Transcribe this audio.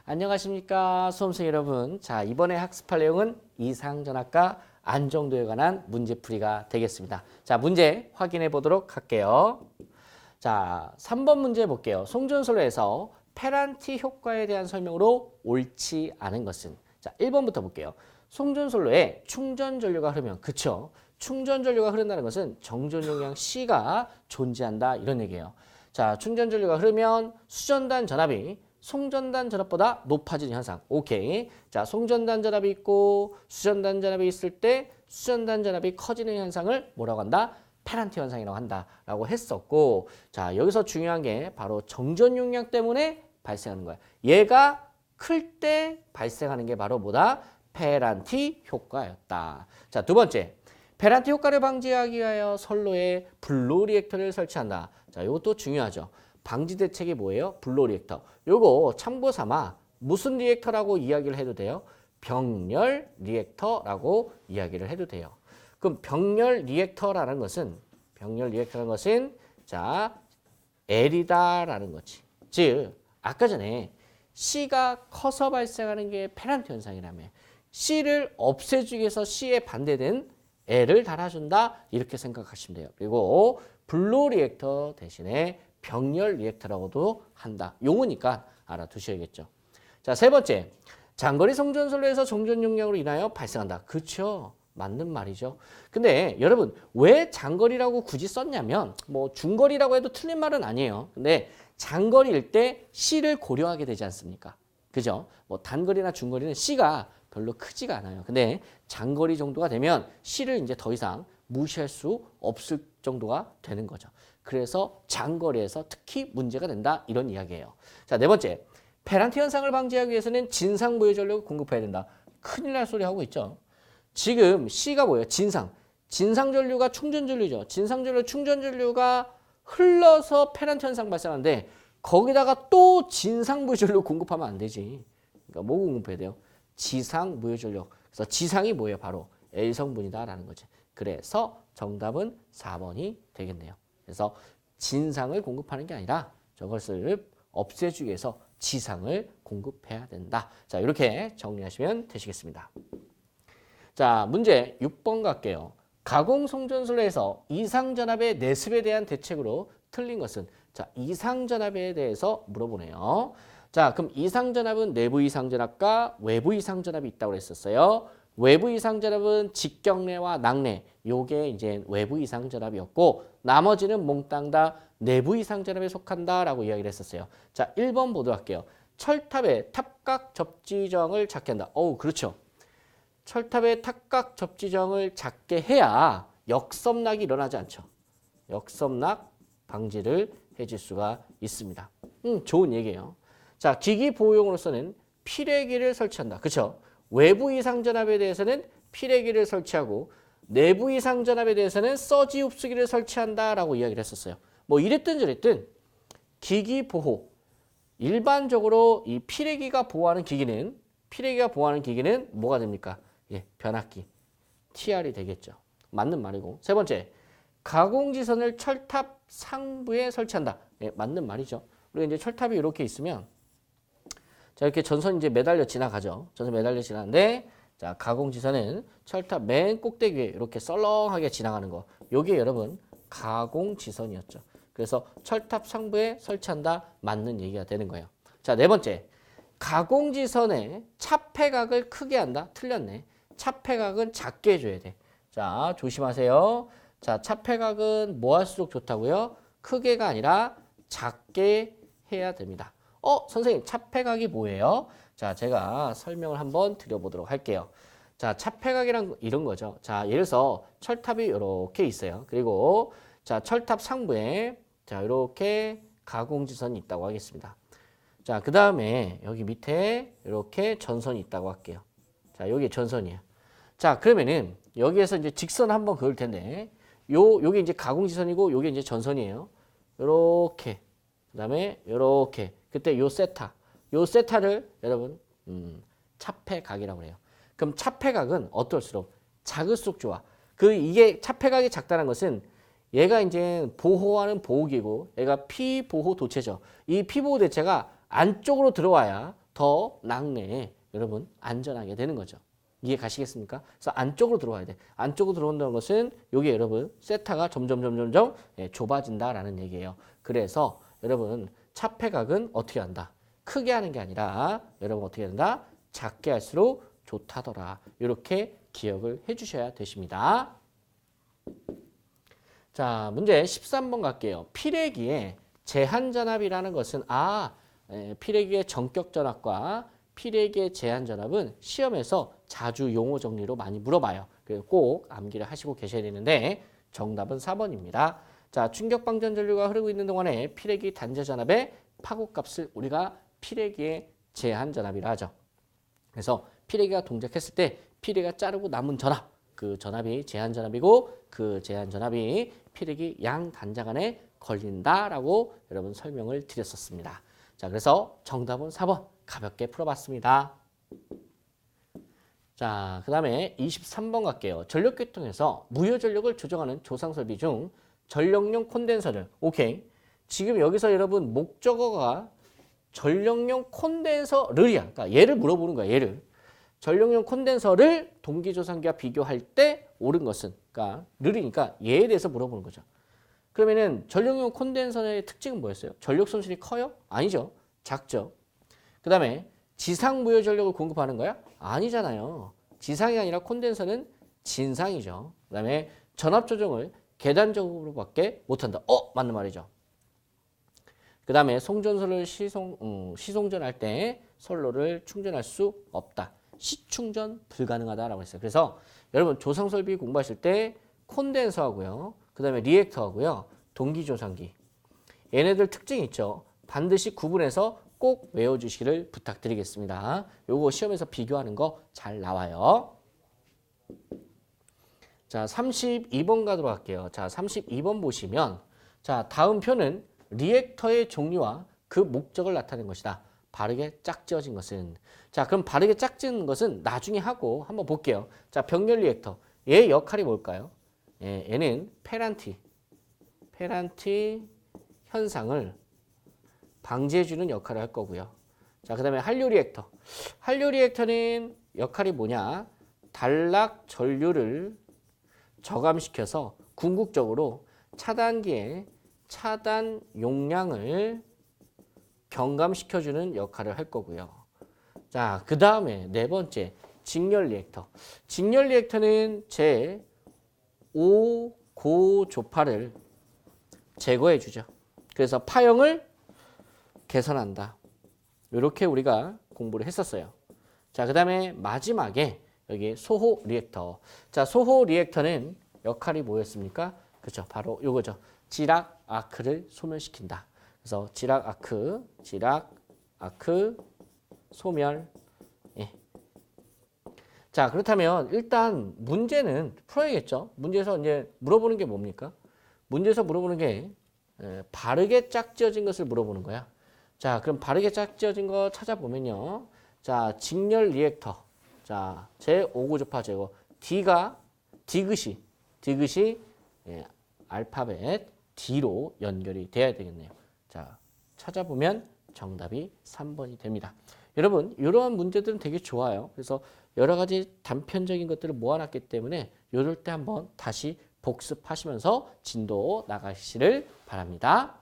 안녕하십니까 수험생 여러분. 자, 이번에 학습할 내용은 이상전압과 안정도에 관한 문제풀이가 되겠습니다. 자, 문제 확인해 보도록 할게요. 자, 3번 문제 볼게요. 송전솔로에서 페란티 효과에 대한 설명으로 옳지 않은 것은? 자, 1번부터 볼게요. 송전솔로에 충전 전류가 흐르면, 그쵸? 충전 전류가 흐른다는 것은 정전 용량 C가 존재한다, 이런 얘기예요. 자, 충전 전류가 흐르면 수전단 전압이 송전단 전압보다 높아지는 현상. 오케이. 자, 송전단 전압이 있고 수전단 전압이 있을 때 수전단 전압이 커지는 현상을 뭐라고 한다? 페란티 현상이라고 한다라고 했었고, 자, 여기서 중요한 게 바로 정전 용량 때문에 발생하는 거야. 얘가 클 때 발생하는 게 바로 뭐다? 페란티 효과였다. 자, 두 번째. 페란티 효과를 방지하기 위하여 선로에 블로 리액터를 설치한다. 자, 이것도 중요하죠. 방지 대책이 뭐예요? 블로 리액터. 요거 참고 삼아 무슨 리액터라고 이야기를 해도 돼요? 병렬 리액터라고 이야기를 해도 돼요. 그럼 병렬 리액터라는 것은 자, L이다라는 거지. 즉 아까 전에 C가 커서 발생하는 게 페란티 현상이라며, C를 없애주기 위해서 C에 반대된 L을 달아준다, 이렇게 생각하시면 돼요. 그리고 블로 리액터 대신에 병렬 리액터라고도 한다. 용어니까 알아두셔야겠죠. 자, 세 번째. 장거리 송전솔로에서 정전 용량으로 인하여 발생한다. 그렇죠. 맞는 말이죠. 근데 여러분, 왜 장거리라고 굳이 썼냐면, 뭐 중거리라고 해도 틀린 말은 아니에요. 근데 장거리일 때 C를 고려하게 되지 않습니까? 그죠? 뭐 단거리나 중거리는 C가 별로 크지가 않아요. 근데 장거리 정도가 되면 C를 이제 더 이상 무시할 수 없을 정도가 되는 거죠. 그래서 장거리에서 특히 문제가 된다, 이런 이야기예요. 자, 네 번째. 페란티 현상을 방지하기 위해서는 진상 무효 전력을 공급해야 된다. 큰일 날 소리 하고 있죠. 지금 C가 뭐예요? 진상 전류가 충전 전류죠. 진상 전류, 충전 전류가 흘러서 페란티 현상 발생하는데 거기다가 또 진상 무효 전류 공급하면 안 되지. 그러니까 뭐 공급해야 돼요? 지상 무효 전력. 그래서 지상이 뭐예요? 바로 L성분이다라는 거지. 그래서 정답은 4번이 되겠네요. 그래서 진상을 공급하는 게 아니라 저것을 없애주기 위해서 지상을 공급해야 된다. 자, 이렇게 정리하시면 되시겠습니다. 자, 문제 6번 갈게요. 가공송전솔로에서 이상전압의 내습에 대한 대책으로 틀린 것은? 자, 이상전압에 대해서 물어보네요. 자, 그럼 이상전압은 내부 이상전압과 외부 이상전압이 있다고 했었어요. 외부 이상전압은 직경내와 낙내, 요게 이제 외부 이상전압이었고, 나머지는 몽땅 다 내부 이상전압에 속한다라고 이야기를 했었어요. 자, 1번 보도록 할게요. 철탑의 탑각 접지정을 작게 한다. 그렇죠. 철탑의 탑각 접지정을 작게 해야 역섬락이 일어나지 않죠. 역섬락 방지를 해줄 수가 있습니다. 좋은 얘기예요. 자, 기기 보호용으로서는 피레기를 설치한다. 그렇죠? 외부 이상전압에 대해서는 피레기를 설치하고 내부 이상전압에 대해서는 서지 흡수기를 설치한다라고 이야기를 했었어요. 뭐 이랬든 저랬든 기기 보호, 일반적으로 이 피레기가 보호하는 기기는 뭐가 됩니까? 예, 변압기, TR이 되겠죠. 맞는 말이고. 세 번째, 가공지선을 철탑 상부에 설치한다. 예, 맞는 말이죠. 우리가 이제 철탑이 이렇게 있으면, 자, 이렇게 전선이 이제 매달려 지나가죠. 전선 매달려 지나가는데, 자, 가공지선은 철탑 맨 꼭대기 위에 이렇게 썰렁하게 지나가는 거. 요게 여러분 가공지선이었죠. 그래서 철탑 상부에 설치한다, 맞는 얘기가 되는 거예요. 자, 네 번째. 가공지선의 차폐각을 크게 한다. 틀렸네. 차폐각은 작게 해줘야 돼. 자, 조심하세요. 자, 차폐각은 뭐 할수록 좋다고요? 크게가 아니라 작게 해야 됩니다. 선생님, 차폐각이 뭐예요? 자, 제가 설명을 한번 드려보도록 할게요. 자, 차폐각이란 이런 거죠. 자, 예를 들어서 철탑이 이렇게 있어요. 그리고 자, 철탑 상부에 자, 이렇게 가공지선이 있다고 하겠습니다. 자, 그 다음에 여기 밑에 이렇게 전선이 있다고 할게요. 자, 여기 전선이에요. 자, 그러면은 여기에서 이제 직선 한번 그을 텐데, 요게 이제 가공지선이고 요게 이제 전선이에요. 요렇게. 그 다음에 요렇게. 그때 요 세타를 여러분 차폐각이라고 해요. 그럼 차폐각은 어떨수록 작을수록 좋아. 이게 차폐각이 작다는 것은 얘가 이제 보호하는 보호기고 얘가 피보호 도체죠. 이 피보호 대체가 안쪽으로 들어와야 더 낙내에 여러분 안전하게 되는 거죠. 이해 가시겠습니까? 그래서 안쪽으로 들어와야 돼. 안쪽으로 들어온다는 것은 여기 여러분 세타가 점점 좁아진다라는 얘기예요. 그래서 여러분 차폐각은 어떻게 한다? 크게 하는 게 아니라 여러분 어떻게 한다? 작게 할수록 좋다더라. 이렇게 기억을 해주셔야 되십니다. 자, 문제 13번 갈게요. 피레기의 제한전압이라는 것은 피레기의 전격전압과 피레기의 제한전압은 시험에서 자주 용어 정리로 많이 물어봐요. 그래서 꼭 암기를 하시고 계셔야 되는데 정답은 4번입니다. 자, 충격방전 전류가 흐르고 있는 동안에 피레기 단자전압의 파고값을 우리가 피레기의 제한전압이라 하죠. 그래서 피레기가 동작했을 때 피레기가 자르고 남은 전압, 그 전압이 제한전압이고 그 제한전압이 피레기 양 단자 간에 걸린다라고 여러분 설명을 드렸었습니다. 자, 그래서 정답은 4번 가볍게 풀어봤습니다. 자, 그 다음에 23번 갈게요. 전력계통에서 무효전력을 조정하는 조상설비 중 전력용 콘덴서를 오케이. 지금 여기서 여러분 목적어가 전력용 콘덴서를이야. 그러니까 얘를 물어보는 거야. 얘를. 전력용 콘덴서를 동기조상기와 비교할 때 옳은 것은 그러니까 르이니까 얘에 대해서 물어보는 거죠. 그러면은 전력용 콘덴서의 특징은 뭐였어요? 전력 손실이 커요? 아니죠. 작죠. 그 다음에 지상 무효 전력을 공급하는 거야? 아니잖아요. 지상이 아니라 콘덴서는 진상이죠. 그 다음에 전압 조정을 계단적으로밖에 못한다. 맞는 말이죠. 그 다음에 송전소를 시송전할 때 선로를 충전할 수 없다. 시충전 불가능하다라고 했어요. 그래서 여러분 조상설비 공부하실 때 콘덴서하고요. 그 다음에 리액터하고요. 동기조상기. 얘네들 특징이 있죠. 반드시 구분해서 꼭 외워주시기를 부탁드리겠습니다. 요거 시험에서 비교하는 거 잘 나와요. 자, 32번 가도록 할게요. 자, 32번 보시면 자, 다음 표는 리액터의 종류와 그 목적을 나타낸 것이다. 바르게 짝지어진 것은. 자, 그럼 바르게 짝지은 것은 나중에 하고 한번 볼게요. 자, 병렬 리액터. 얘의 역할이 뭘까요? 얘는 페란티 현상을 방지해주는 역할을 할 거고요. 자, 그 다음에 한류 리액터. 한류 리액터는 역할이 뭐냐? 단락 전류를 저감시켜서 궁극적으로 차단기의 차단 용량을 경감시켜주는 역할을 할 거고요. 자, 그 다음에 네 번째 직렬 리액터. 직렬 리액터는 제 5고조파를 제거해 주죠. 그래서 파형을 개선한다. 이렇게 우리가 공부를 했었어요. 자, 그 다음에 마지막에 여기 소호 리액터. 자, 소호 리액터는 역할이 뭐였습니까? 그렇죠. 바로 요거죠. 지락 아크를 소멸시킨다. 그래서 지락 아크 소멸. 예. 자, 그렇다면 일단 문제는 풀어야겠죠. 문제에서 이제 물어보는 게 뭡니까? 문제에서 물어보는 게 바르게 짝지어진 것을 물어보는 거야. 자, 그럼 바르게 짝지어진 거 찾아보면요. 자, 직렬 리액터. 자, 제5고조파 제거. 디귿이 알파벳 D로 연결이 돼야 되겠네요. 자, 찾아보면 정답이 3번이 됩니다. 여러분, 이러한 문제들은 되게 좋아요. 그래서 여러 가지 단편적인 것들을 모아놨기 때문에 이럴 때 한번 다시 복습하시면서 진도 나가시기를 바랍니다.